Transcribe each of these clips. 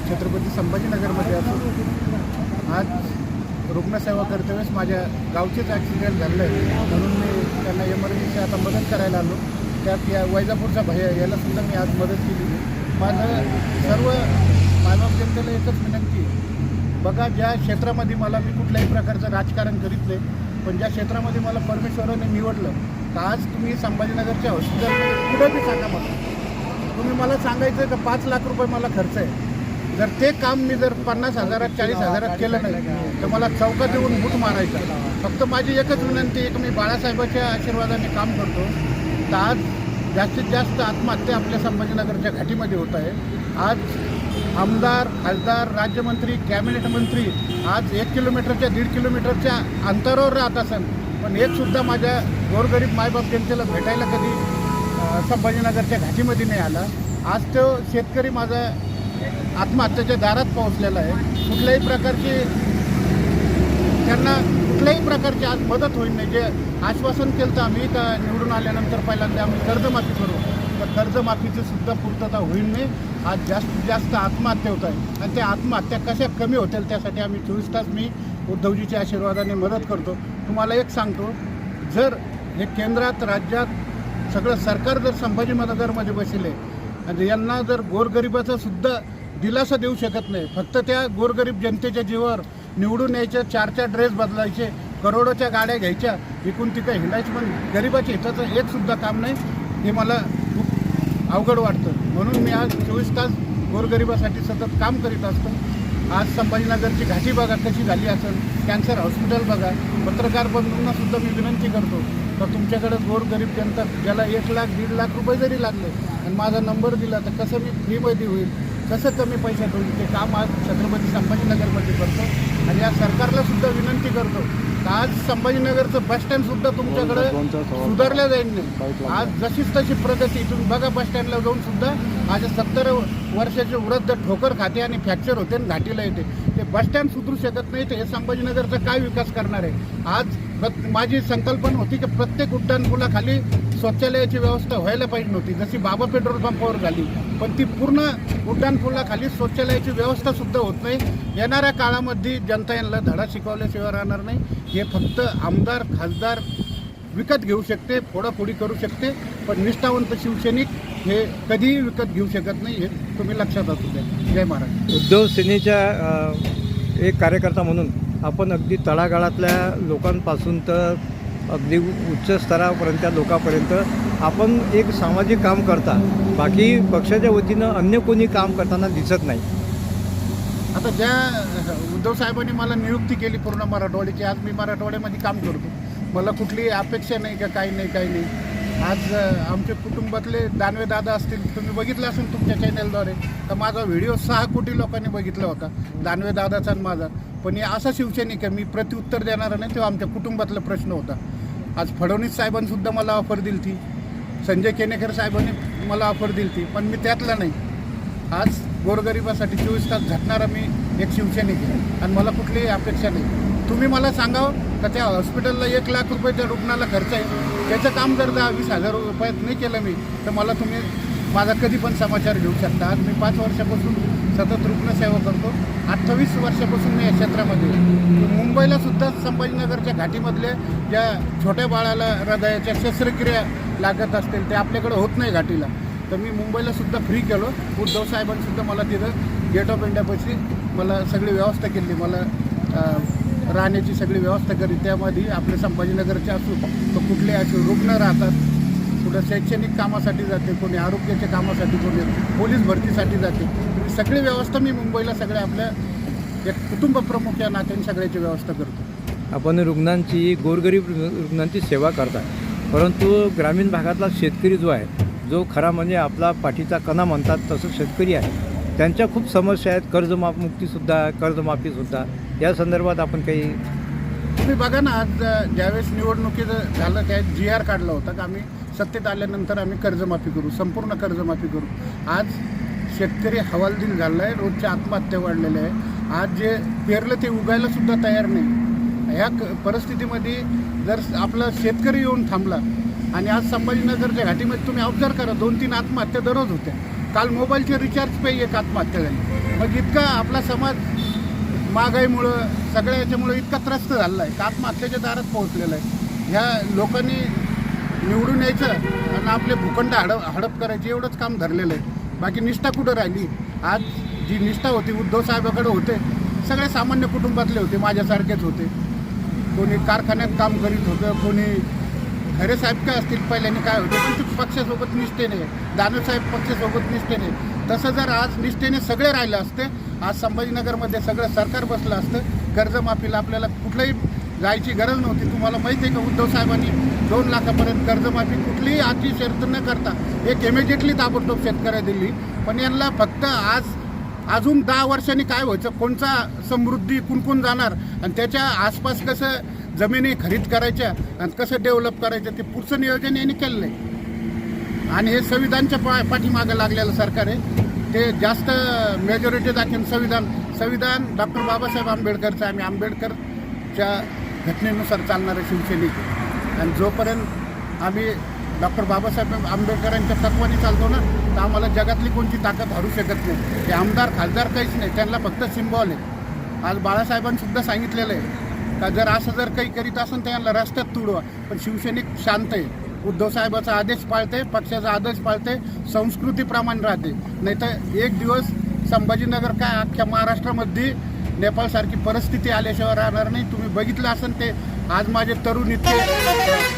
छत्रपती संभाजीनगरमध्ये असो, आज रुग्णसेवा करतेवेळेस माझ्या गावचेच ॲक्सिडेंट झालं आहे, म्हणून मी त्यांना इमर्जन्सी आता मदत करायला आलो. त्यात या वैजापूरचा भैया यालासुद्धा मी आज मदत केली. माझं सर्व मानव जनतेला एकच विनंती आहे, बघा ज्या क्षेत्रामध्ये मला मी कुठल्याही प्रकारचं राजकारण करीत नाही, पण ज्या क्षेत्रामध्ये मला परमेश्वराने निवडलं, तर आज तुम्ही संभाजीनगरच्या हॉस्पिटलमध्ये कुठं बी सांगा मला, तुम्ही मला सांगायचं का 5 लाख रुपये मला खर्च आहे. जर ते काम मी जर 50,000 40,000 केलं नाही तर मला चौकात येऊन बूट मारायचा. फक्त माझी एकच विनंती आहे की मी बाळासाहेबांच्या आशीर्वादाने काम करतो. तर आज जास्तीत जास्त आत्महत्या आपल्या संभाजीनगरच्या घाटीमध्ये होत आहे. आज आमदार, खासदार, राज्यमंत्री, कॅबिनेट मंत्री आज 1 किलोमीटरच्या 1.5 किलोमीटरच्या अंतरावर राहत असेल, पण एकसुद्धा माझ्या गोरगरीब मायबाप जनतेला भेटायला कधी संभाजीनगरच्या घाटीमध्ये नाही आला. आज तो शेतकरी माझा आत्महत्येच्या दारात पोहोचलेला आहे. कुठल्याही प्रकारची आज मदत होईल नाही. जे आश्वासन केलं तर आम्ही का निवडून आल्यानंतर पहिल्यांदा आम्ही कर्जमाफी करू, तर कर्जमाफीची सुद्धा पूर्तता होईल नाही. आज जास्तीत जास्त आत्महत्या होत आहे आणि त्या आत्महत्या कशा कमी होतील त्यासाठी आम्ही 24 तास मी उद्धवजीच्या आशीर्वादाने मदत करतो. तुम्हाला एक सांगतो, जर हे केंद्रात राज्यात सगळं सरकार जर संभाजीनगरमध्ये बसले आणि यांना जर गोरगरिबाचा सुद्धा दिलासा देऊ शकत नाही, फक्त त्या गोरगरीब जनतेच्या जीवावर निवडून यायच्या, 4 ड्रेस बदलायचे, करोडोच्या गाड्या घ्यायच्या, इकून तिकडे हिंडायची, पण गरिबाच्या हिताचं एकसुद्धा काम नाही. हे मला खूप अवघड वाटतं. म्हणून मी आज 24 तास गोरगरिबासाठी सतत काम करीत असतो. आज संभाजीनगरची घाटी बघा कशी झाली असेल, कॅन्सर हॉस्पिटल बघा. पत्रकार बंधूंना सुद्धा मी विनंती करतो तर तुमच्याकडे गोरगरीब जनता ज्याला 1 लाख 1.5 लाख रुपये जरी लागले आणि माझा नंबर दिला तर कसं मी फ्रीमध्ये होईल, कसं कमी पैशात होईल, ते काम आज छत्रपती संभाजीनगरमध्ये करतो. आणि या सरकारला सुद्धा विनंती करतो तर आज संभाजीनगरचं बसस्टँडसुद्धा तुमच्याकडं सुधारलं जाईल नाही. आज जशीच तशी प्रगती तुम्ही बघा, बसस्टँडला जाऊन सुद्धा आज 70 वर्षाचे वृद्ध ठोकर खाते आणि फ्रॅक्चर होते आणि घाटीला येते. ते बसस्टँड सुधरू शकत नाही तर हे संभाजीनगरचा काय विकास करणार आहे. आज माझी संकल्पना होती की प्रत्येक उड्डाणपुलाखाली शौचालयाची व्यवस्था व्हायला पाहिजे नव्हती, जशी बाबा पेट्रोल पंपावर झाली, पण ती पूर्ण उड्डाणपुलाखाली शौचालयाची व्यवस्था सुद्धा होत नाही. येणाऱ्या काळामध्ये जनता यांना धडा शिकवल्याशिवाय राहणार नाही. हे फक्त आमदार, खासदार विकत घेऊ शकते, फोडाफोडी करू शकते, पण निष्ठावंत शिवसैनिक हे कधीही विकत घेऊ शकत नाही. हे तुम्ही लक्षात असू द्या. जय महाराज. उद्धव सेनेच्या एक कार्यकर्ता म्हणून आपण अगदी तळागाळातल्या लोकांपासून तर अगदी उच्च स्तरापर्यंत लोकांपर्यंत आपण एक सामाजिक काम करता, बाकी पक्षाच्या वतीनं अन्य कोणी काम करताना दिसत नाही. आता ज्या उद्धव साहेबांनी मला नियुक्ती केली पूर्ण मराठवाड्याची, आज मी मराठवाड्यामध्ये काम करतो. मला कुठली अपेक्षा नाही का काही नाही. आज आमच्या कुटुंबातले दानवे दादा असतील, तुम्ही बघितलं असेल तुमच्या चॅनलद्वारे, तर माझा व्हिडिओ 6 कोटी लोकांनी बघितला होता, दानवे दादाचा आणि माझा. पण हे असा शिवसैनिक आहे, मी प्रत्युत्तर देणार नाही, तेव्हा आमच्या कुटुंबातला प्रश्न होता. आज फडणवीस साहेबांनीसुद्धा मला ऑफर दिली ती, संजय केनेकर साहेबांनी मला ऑफर दिली ती, पण मी त्यातला नाही. आज गोरगरिबासाठी 24 तास झटणारा मी एक शिवसैनिक आहे आणि मला कुठलीही अपेक्षा नाही. तुम्ही मला सांगावं का त्या हॉस्पिटलला 1 लाख रुपये त्या रुग्णाला खर्च आहे, त्याचं काम जर 10-20 हजार रुपयात नाही केलं मी, तर मला तुम्ही माझा कधी पण समाचार घेऊ शकता. आज मी 5 वर्षापासून सतत रुग्णसेवा करतो. 28 वर्षापासून मी या क्षेत्रामध्ये. मुंबईला सुद्धा संभाजीनगरच्या घाटीमधले ज्या छोट्या बाळाला हृदयाच्या शस्त्रक्रिया लागत असतील ते आपल्याकडे होत नाही घाटीला, तर मी मुंबईला सुद्धा फ्री केलो. उद्धव साहेबांनीसुद्धा मला तिथं गेट ऑफ इंडियापाशी मला सगळी व्यवस्था केली, मला राहण्याची सगळी व्यवस्था करी. त्यामध्ये आपले संभाजीनगरचे असो तर कुठले असे रुग्ण राहतात, कुठं शैक्षणिक कामासाठी जाते, कोणी आरोग्याच्या कामासाठी, कोणी पोलीस भरतीसाठी जाते. सगळी व्यवस्था मी मुंबईला सगळ्या आपल्या एक कुटुंब प्रमुख या नात्याने सगळ्याची व्यवस्था करतो. आपण रुग्णांची, गोरगरीब रुग्णांची सेवा करता, परंतु ग्रामीण भागातला शेतकरी जो आहे, जो खरा म्हणजे आपला पाठीचा कणा म्हणतात तसं शेतकरी आहे, त्यांच्या खूप समस्या आहेत. कर्जमाफीसुद्धा या संदर्भात आपण काही तुम्ही बघा ना, आज ज्यावेळेस निवडणुकीचं झालं त्या GR काढला होता का आम्ही सत्तेत आल्यानंतर आम्ही कर्जमाफी करू, संपूर्ण कर्जमाफी करू. आज शेतकरी हवालदिल झाला आहे, रोजच्या आत्महत्या वाढलेल्या आहे. आज जे पेरलं ते उगायला सुद्धा तयार नाही. ह्या परिस्थितीमध्ये जर आपला शेतकरी येऊन थांबला आणि आज संभाजीनगरच्या घाटीमध्ये तुम्ही ऑब्झर्व करा, 2-3 आत्महत्या दररोज होत्या. काल मोबाईलचे रिचार्ज पे एक आत्महत्या झाली. मग इतका आपला समाज महागाईमुळं सगळ्या याच्यामुळं इतका त्रस्त झालेला आहे का आत्महत्येच्या दारात पोहोचलेला आहे. ह्या लोकांनी निवडून यायचं आणि आपले भूखंड हडप करायचे एवढंच काम धरलेलं आहे. बाकी निष्ठा कुठं राहिली? आज जी निष्ठा होती उद्धव साहेबाकडे होते, सगळे सामान्य कुटुंबातले होते, माझ्यासारखेच होते. कोणी कारखान्यात काम करीत होतं, कोणी खरे साहेब काय असतील पहिल्याने काय होते, पण ते पक्षासोबत निष्ठेने, दानवसाहेब पक्षासोबत निष्ठेने. तसं जर आज निष्ठेने सगळे राहिले असते, आज संभाजीनगरमध्ये सगळं सरकार बसलं असतं. कर्जमाफीला आपल्याला कुठलंही जायची गरज नव्हती. तुम्हाला माहिती आहे का उद्धव साहेबांनी 2 लाखापर्यंत कर्जमाफी कुठलीही आधी शर्त न करता एक इमिजिएटली ताबडतोब शेतकऱ्या दिली. पण यांना फक्त अजून 10 वर्षांनी काय व्हायचं, कोणचा समृद्धी कुणकुण जाणार आणि त्याच्या आसपास कसं जमिनी खरीद करायच्या आणि कसं डेव्हलप करायचं ते पुढचं नियोजन यांनी केलेलं आहे. आणि हे संविधानच्या पाठीमागं लागलेलं सरकार आहे. ते जास्त मेजॉरिटी दाखवून संविधान डॉक्टर बाबासाहेब आंबेडकरचं, आम्ही आंबेडकरच्या घटनेनुसार चालणारे शिवसैनिक. आणि जोपर्यंत आम्ही डॉक्टर बाबासाहेब आंबेडकरांच्या तत्वाने चालतो ना, तर आम्हाला जगातली कोणती ताकद हरू शकत नाही. ते आमदार खासदार काहीच नाही, त्यांना फक्त सिम्बॉल आहे. आज बाळासाहेबांसुद्धा सांगितलेलं आहे का जर काही करीत असेल तर यांना रस्त्यात तुडवा. पण शिवसैनिक शांत आहे, उद्धव साहेबाचा आदेश पाळते, पक्षाचा आदेश पाळते, संस्कृतीप्रमाणे राहते. नाही तर एक दिवस संभाजीनगर काय अख्ख्या महाराष्ट्रामध्ये नेपाळसारखी परिस्थिती आल्याशिवाय राहणार नाही. तुम्ही बघितलं असेल ते आज माझे तरुण इतके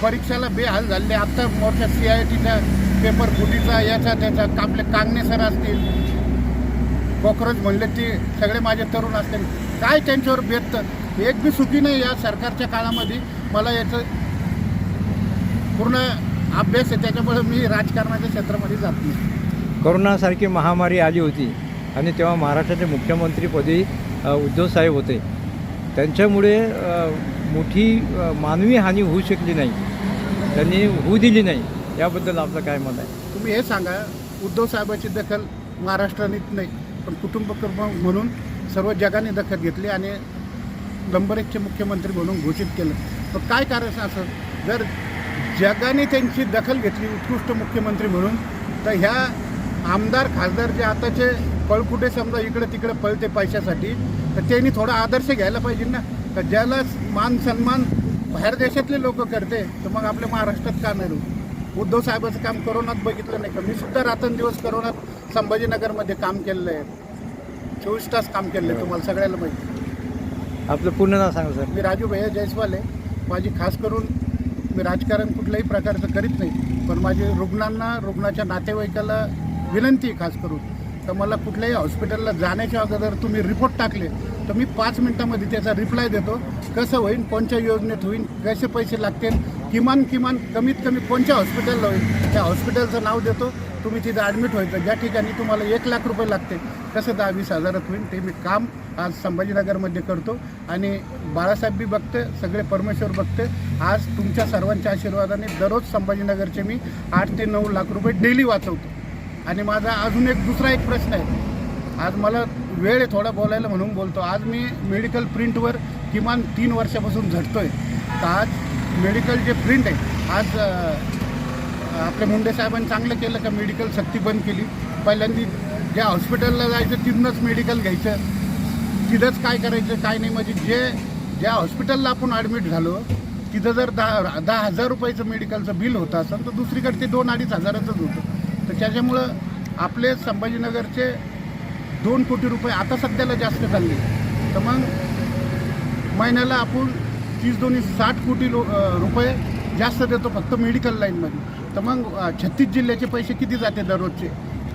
परीक्षेला बेहाल झाले. आत्ता मोठ्या CITच्या पेपर फुटीचा याचा त्याचा आपले कांगणे सर असतील, कॉक्रोच म्हणले ते सगळे माझे तरुण असतील. काय त्यांच्यावर बेततं एक बी सुखी नाही या सरकारच्या काळामध्ये. मला याचं पूर्ण अभ्यास आहे, त्याच्यामुळे मी राजकारणाच्या क्षेत्रामध्ये जात नाही. कोरोनासारखी महामारी आली होती आणि तेव्हा महाराष्ट्राचे मुख्यमंत्रीपदी उद्धव साहेब होते. त्यांच्यामुळे मोठी मानवी हानी होऊ शकली नाही, त्यांनी होऊ दिली नाही. याबद्दल आपलं काय मत आहे? तुम्ही हे सांगा, उद्धव साहेबांची दखल महाराष्ट्रानेच नाही पण कुटुंब म्हणून सर्व जगाने दखल घेतली आणि नंबर 1चे मुख्यमंत्री म्हणून घोषित केलं. पण काय कारण असं, जर जगाने त्यांची दखल घेतली उत्कृष्ट मुख्यमंत्री म्हणून, तर ह्या आमदार खासदार जे आताचे पळकुटे समजा इकडे तिकडे पळते पैशासाठी, तर त्यांनी थोडा आदर्श घ्यायला पाहिजे ना. तर ज्याला मान सन्मान बाहेर देशातले लोक करते, तर मग आपल्या महाराष्ट्रात का नाही? उद्धव साहेबाचं काम कोरोनात बघितलं नाही का? मी सुद्धा रात्रंदिवस कोरोनात संभाजीनगरमध्ये काम केलेलं आहे, 24 तास काम केलं आहे, तुम्हाला सगळ्याला माहिती. आपलं पूर्ण नाव सांगा सर. मी राजू भैया जयस्वाल आहे. माझी खास करून मी राजकारण कुठल्याही प्रकारचं करीत नाही, पण माझी रुग्णाच्या नातेवाईकाला विनंती आहे खास करून, तर मला कुठल्याही हॉस्पिटलला जाण्याच्या अगोदर तुम्ही रिपोर्ट टाकले तर मी 5 मिनिटामध्ये त्याचा रिप्लाय देतो. कसं होईल, कोणत्या योजनेत होईल, कसे पैसे लागतील, किमान कमीत कमी कोणत्या हॉस्पिटलला होईल त्या हॉस्पिटलचं नाव देतो. तुम्ही तिथं ॲडमिट व्हायचं, ज्या ठिकाणी तुम्हाला 1 लाख रुपये लागते कसं 10-20 हजारात होईल, ते मी काम आज संभाजीनगरमध्ये करतो. आणि बाळासाहेब बी बघते, सगळे परमेश्वर बघते. आज तुमच्या सर्वांच्या आशीर्वादाने दररोज संभाजीनगरचे मी 8 ते 9 लाख रुपये डेली वाचवतो. आणि माझा अजून दुसरा एक प्रश्न आहे. आज मला वेळ आहे थोडा बोलायला म्हणून बोलतो. आज मी मेडिकल प्रिंटवर किमान 3 वर्षापासून झटतोय. तर आज मेडिकल जे प्रिंट आहे, आज आपल्या मुंडे साहेबांनी चांगलं केलं का मेडिकल सक्ती बंद केली. पहिल्यांदा ज्या हॉस्पिटलला जायचं तिथूनच मेडिकल घ्यायचं, तिथंच काय करायचं काय नाही. म्हणजे ज्या हॉस्पिटलला आपण ॲडमिट झालो तिथं जर 10,000 रुपयाचं मेडिकलचं बिल होतं असेल तर दुसरीकडे ते 2-2.5 हजाराचंच होतं. तर त्याच्यामुळं आपले संभाजीनगरचे 2 कोटी रुपये आता सध्याला जास्त चालले. तर मग महिन्याला आपण 30-60 कोटी रुपये जास्त देतो फक्त मेडिकल लाईनमध्ये. तर मग 36 जिल्ह्याचे पैसे किती जाते दररोजचे?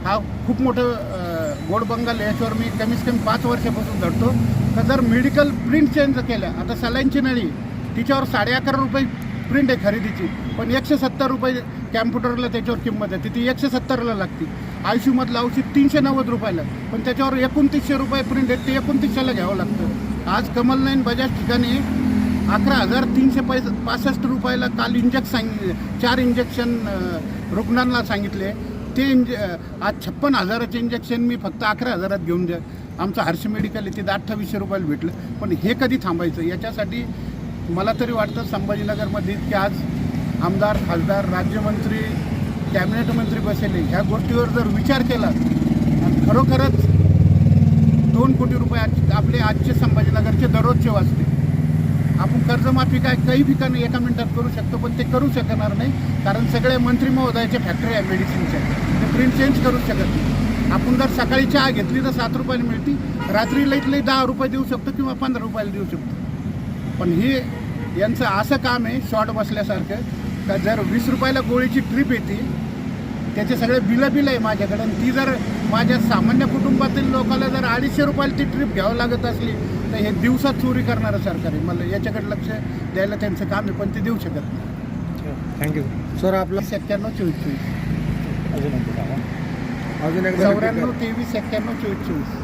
हा खूप मोठं गोड बंगाल. याच्यावर मी कमीत कमी 5 वर्षापासून धरतो. तर जर मेडिकल प्रिंट चेंज केल्या, आता सलाईनची नळी तिच्यावर 11.5 रुपये प्रिंट आहे खरेदीची, पण 170 रुपये कॅम्प्युटरला त्याच्यावर किंमत आहे, ती 170ला लागते. आयसीयूमधलं औषध 390 रुपयाला, पण त्याच्यावर 2900 रुपये प्रिंट आहे, ते 2900ला घ्यावं लागतं. आज कमलनाईन बजाज ठिकाणी 11,365 रुपयाला काल इंजेक्शन 4 इंजेक्शन रुग्णांना सांगितले. ते आज 56,000चे इंजेक्शन मी फक्त 11,000 घेऊन द्या. आमचं हर्ष मेडिकल आहे, ते 2800 रुपयाला भेटलं. पण हे कधी थांबायचं? याच्यासाठी मला तरी वाटतं संभाजीनगरमध्ये की आज आमदार खासदार राज्यमंत्री कॅबिनेट मंत्री बसले, ह्या गोष्टीवर जर विचार केला आणि खरोखरच 2 कोटी रुपये आपले आजचे संभाजीनगरचे दररोजचे वाचते. आपण कर्जमाफी काय काही ठिकाणी एका मिनिटात करू शकतो, पण ते करू शकणार नाही, कारण सगळे मंत्री महोदयाच्या फॅक्टरी आहे मेडिसिनच्या, ते प्रिंट चेंज करू शकत नाही. आपण जर सकाळी चहा घेतली तर 7 रुपयाला मिळते, रात्री लईत लई 10 रुपये देऊ शकतो किंवा 15 रुपयाला देऊ शकतो. पण हे यांचं असं काम आहे शॉर्ट बसल्यासारखं, का जर 20 रुपयाला गोळीची ट्रीप येते, त्याचे सगळे बिलं आहे माझ्याकडे, आणि ती जर माझ्या सामान्य कुटुंबातील लोकांना जर 250 रुपयाला ती ट्रीप घ्यावं लागत असली तर हे दिवसात चोरी करणारं सरकार आहे. मला याच्याकडे लक्ष द्यायला त्यांचं काम आहे, पण ते देऊ शकत नाही. Thank you sir. आपला 97 24 अजून एकदा 94 23 91 24 24.